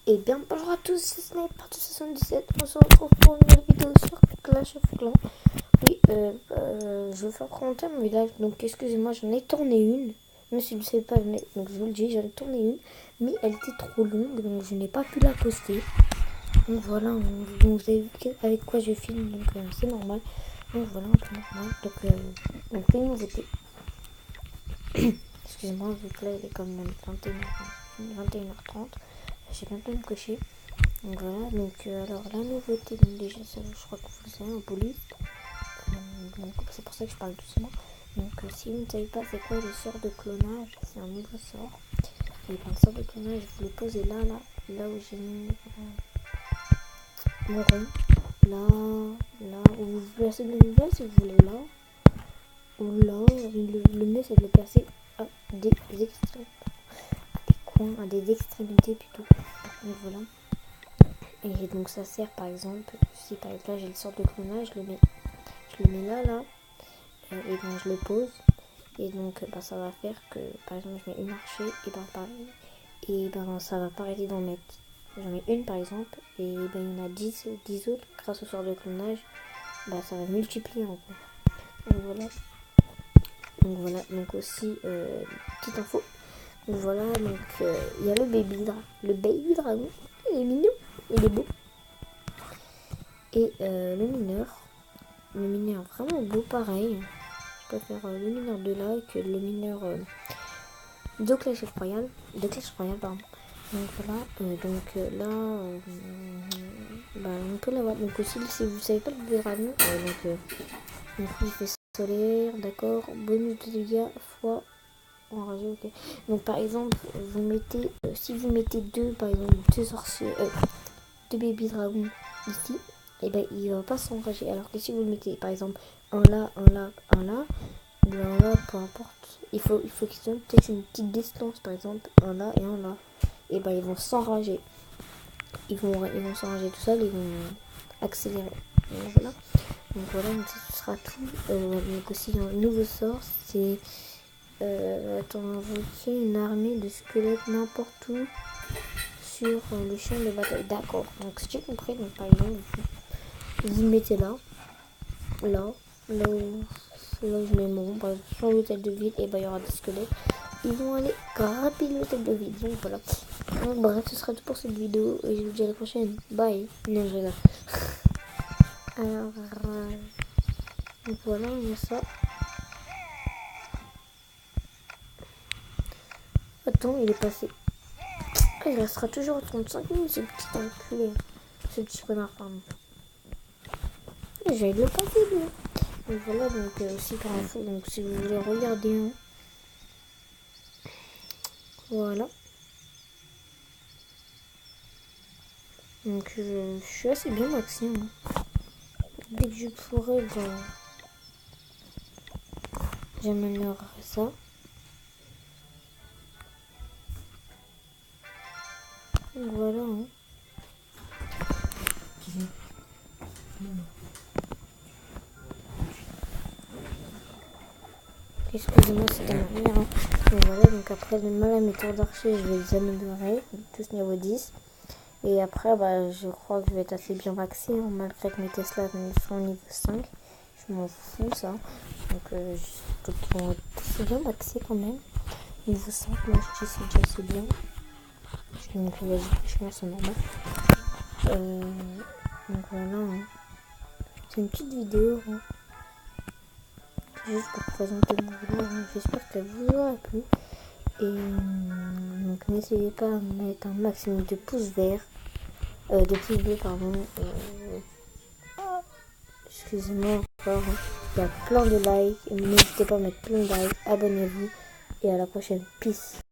Et bien bonjour à tous, c'est Snipe Partie 77. On se retrouve pour une nouvelle vidéo sur Clash of Clans. Oui, je vais faire commenter mon village. Donc excusez-moi, j'en ai tourné une. Même si vous ne savez pas, donc je vous le dis, j'en ai tourné une. Mais elle était trop longue, donc je n'ai pas pu la poster. Donc voilà, vous avez vu avec quoi je filme, donc c'est normal. Donc voilà, un peu normal. Donc les nouveautés. Excusez-moi, vu que là il est quand même 21h30. J'ai bientôt me coucher. Donc voilà, donc alors la nouveauté, donc déjà ça, je crois que vous le savez, en police. Donc c'est pour ça que je parle doucement. Donc si vous ne savez pas c'est quoi le sort de clonage, c'est un nouveau sort. Et le sort de clonage, vous le posez là où j'ai mis mon rond. Là, où vous placez le niveau si vous voulez là. Ou là, le mieux c'est de le placer à des extrémités. À des extrémités plutôt. Donc voilà. Et donc ça sert par exemple, si par exemple là j'ai le sort de clonage, je le mets là, et ben je le pose. Et donc ça va faire que par exemple je mets une archer, et ben ça va pas arrêter d'en mettre. J'en mets une par exemple, et ben il y en a 10 autres grâce au sort de clonage, ça va multiplier encore. Donc voilà, donc aussi petite info. Donc voilà, donc il y a le baby dragon, il est mignon, il est beau. Et le mineur vraiment beau pareil. Je préfère le mineur de là que le mineur de Clash Royale, pardon. Donc voilà, là, on peut l'avoir. Donc aussi, si vous savez pas le dragon, donc il fait solaire, d'accord, bonus de dégâts fois enragé, ok. Donc par exemple, vous mettez, si vous mettez par exemple, deux sorciers, deux baby dragons ici, et ben il va pas s'enrager. Alors que si vous le mettez par exemple un là, peu importe, il faut qu'ils aient peut-être une petite distance, par exemple un là et un là, et ben ils vont s'enrager. Ils vont s'enrager tout seuls, ils vont accélérer. Donc voilà, donc ce sera tout. Donc aussi un nouveau sort, c'est invoquer une armée de squelettes n'importe où sur le champ de bataille. D'accord, donc si j'ai compris, donc par exemple vous le mettez là où je mets mon rond, par exemple sur l'hôtel de ville, et il y aura des squelettes, ils vont aller grimper l'hôtel de ville. Donc voilà, donc bref, ce sera tout pour cette vidéo et je vous dis à la prochaine, bye. Non, je rigole. Alors donc voilà, il y a ça. Attends, il est passé. Il restera toujours 35 minutes, ce petit enculé. Ce petit connard, pardon. J'allais le passer, lui. Donc voilà, donc aussi pour info, donc si vous voulez regarder, voilà. Donc je suis assez bien maxi. Dès que je pourrai, j'améliorerai ça. Donc voilà. Excusez-moi, c'était ma mère. Donc voilà, donc après la méthode d'archer, je vais les améliorer, tous niveau 10. Et après, je crois que je vais être assez bien maxé, malgré que mes Tesla sont au niveau 5. Je m'en fous, ça. Donc, ils vont être assez bien maxés quand même. Niveau 5, moi je dis c'est déjà assez bien. Donc, vas-y, franchement, c'est normal. Donc voilà. C'est une petite vidéo. Juste pour présenter mon village. J'espère qu'elle vous aura plu. Et donc, n'essayez pas à mettre un maximum de pouces verts. De pouces bleus, pardon. Excusez-moi encore. Il y a plein de likes. N'hésitez pas à mettre plein de likes. Abonnez-vous. Et à la prochaine. Peace.